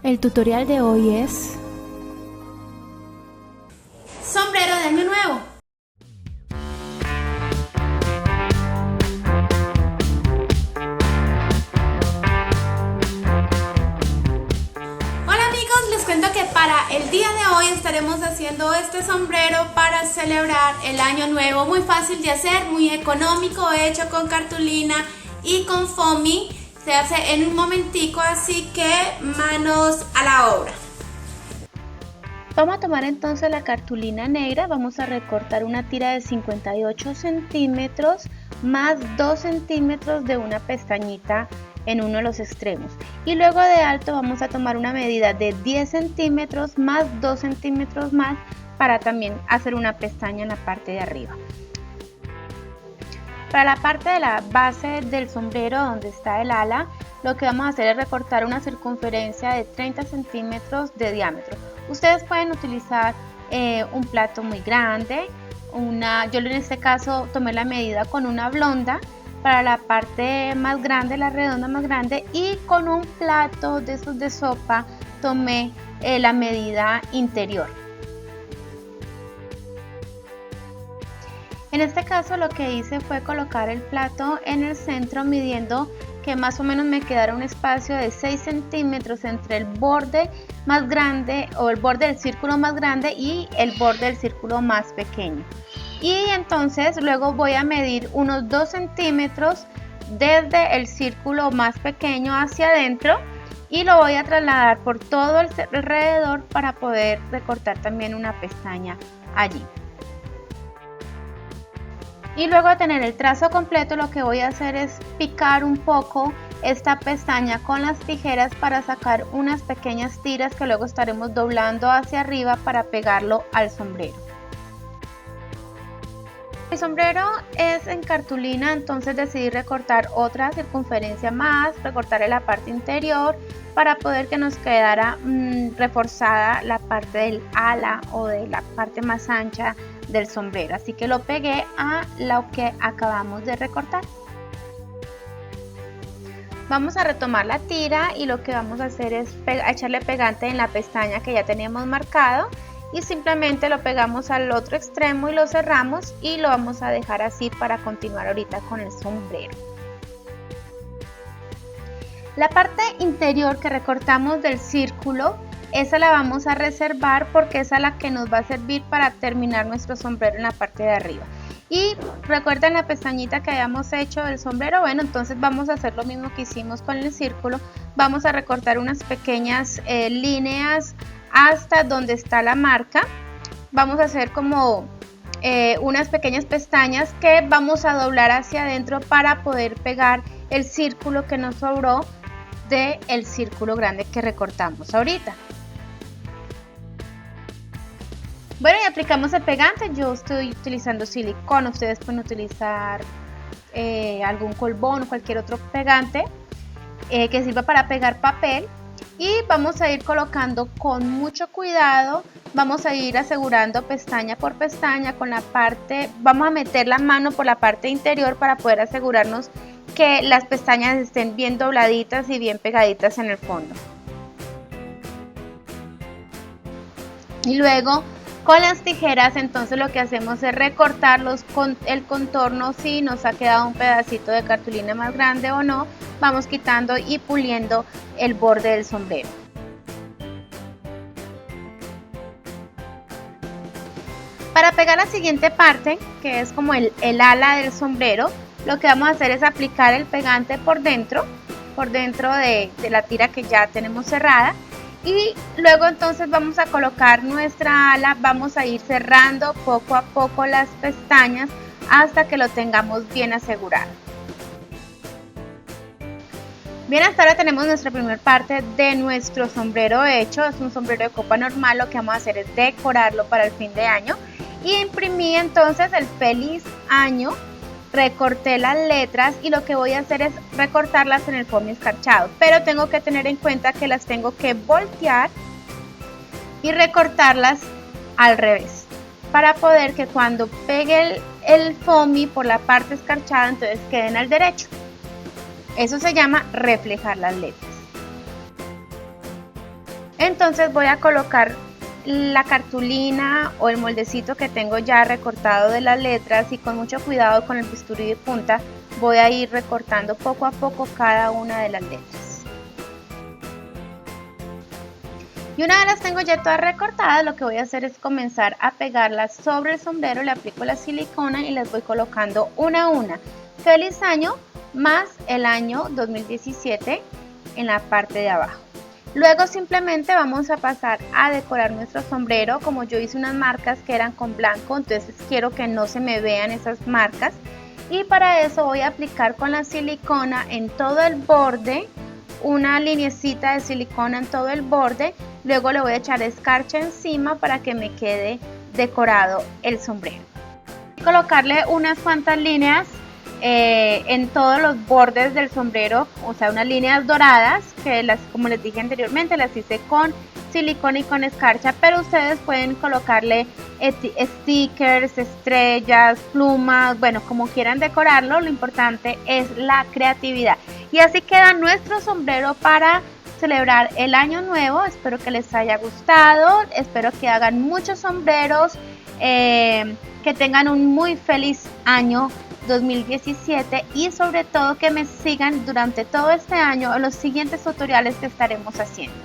El tutorial de hoy es sombrero de año nuevo. Hola amigos, les cuento que para el día de hoy estaremos haciendo este sombrero para celebrar el año nuevo. Muy fácil de hacer, muy económico, hecho con cartulina y con foamy. Se hace en un momentico, así que manos a la obra. Vamos a tomar entonces la cartulina negra, vamos a recortar una tira de 58 centímetros más 2 centímetros de una pestañita en uno de los extremos. Y luego de alto vamos a tomar una medida de 10 centímetros más 2 centímetros más para también hacer una pestaña en la parte de arriba. Para la parte de la base del sombrero donde está el ala, lo que vamos a hacer es recortar una circunferencia de 30 centímetros de diámetro. Ustedes pueden utilizar un plato muy grande, yo en este caso tomé la medida con una blonda para la parte más grande, la redonda más grande, y con un plato de esos de sopa tomé la medida interior. En este caso lo que hice fue colocar el plato en el centro, midiendo que más o menos me quedara un espacio de 6 centímetros entre el borde más grande o el borde del círculo más grande y el borde del círculo más pequeño. Y entonces luego voy a medir unos 2 centímetros desde el círculo más pequeño hacia adentro y lo voy a trasladar por todo el alrededor para poder recortar también una pestaña allí. Y luego de tener el trazo completo, lo que voy a hacer es picar un poco esta pestaña con las tijeras para sacar unas pequeñas tiras que luego estaremos doblando hacia arriba para pegarlo al sombrero. El sombrero es en cartulina, entonces decidí recortar otra circunferencia más, recortar la parte interior para poder que nos quedara reforzada la parte del ala o de la parte más ancha del sombrero, así que lo pegué a lo que acabamos de recortar. Vamos a retomar la tira y lo que vamos a hacer es echarle pegante en la pestaña que ya teníamos marcado y simplemente lo pegamos al otro extremo y lo cerramos y lo vamos a dejar así para continuar ahorita con el sombrero. La parte interior que recortamos del círculo, esa la vamos a reservar porque esa es la que nos va a servir para terminar nuestro sombrero en la parte de arriba. Y recuerden la pestañita que habíamos hecho del sombrero. Bueno, entonces vamos a hacer lo mismo que hicimos con el círculo. Vamos a recortar unas pequeñas líneas hasta donde está la marca. Vamos a hacer como unas pequeñas pestañas que vamos a doblar hacia adentro para poder pegar el círculo que nos sobró del círculo grande que recortamos ahorita. Bueno, y aplicamos el pegante. Yo estoy utilizando silicona, ustedes pueden utilizar algún colbón o cualquier otro pegante que sirva para pegar papel. Y vamos a ir colocando con mucho cuidado, vamos a ir asegurando pestaña por pestaña con la parte, vamos a meter la mano por la parte interior para poder asegurarnos que las pestañas estén bien dobladitas y bien pegaditas en el fondo. Y luego con las tijeras entonces lo que hacemos es recortarlos con el contorno. Si nos ha quedado un pedacito de cartulina más grande o no, vamos quitando y puliendo el borde del sombrero. Para pegar la siguiente parte, que es como el ala del sombrero, lo que vamos a hacer es aplicar el pegante por dentro de la tira que ya tenemos cerrada. Y luego entonces vamos a colocar nuestra ala, vamos a ir cerrando poco a poco las pestañas hasta que lo tengamos bien asegurado. Bien, hasta ahora tenemos nuestra primera parte de nuestro sombrero hecho. Es un sombrero de copa normal, lo que vamos a hacer es decorarlo para el fin de año. Y imprimí entonces el feliz año, recorté las letras y lo que voy a hacer es recortarlas en el foamy escarchado, pero tengo que tener en cuenta que las tengo que voltear y recortarlas al revés para poder que cuando pegue el foamy por la parte escarchada entonces queden al derecho. Eso se llama reflejar las letras. Entonces voy a colocar la cartulina o el moldecito que tengo ya recortado de las letras y con mucho cuidado con el bisturí de punta voy a ir recortando poco a poco cada una de las letras. Y una vez las tengo ya todas recortadas, lo que voy a hacer es comenzar a pegarlas sobre el sombrero, le aplico la silicona y las voy colocando una a una. Feliz año más el año 2017 en la parte de abajo. Luego simplemente vamos a pasar a decorar nuestro sombrero. Como yo hice unas marcas que eran con blanco, entonces quiero que no se me vean esas marcas. Y para eso voy a aplicar con la silicona en todo el borde, una linecita de silicona en todo el borde. Luego le voy a echar escarcha encima para que me quede decorado el sombrero. Voy a colocarle unas cuantas líneas en todos los bordes del sombrero, o sea, unas líneas doradas que como les dije anteriormente, las hice con silicona y con escarcha, pero ustedes pueden colocarle stickers, estrellas, plumas, bueno, como quieran decorarlo. Lo importante es la creatividad. Y así queda nuestro sombrero para celebrar el año nuevo. Espero que les haya gustado, espero que hagan muchos sombreros, que tengan un muy feliz año 2017 y sobre todo que me sigan durante todo este año en los siguientes tutoriales que estaremos haciendo.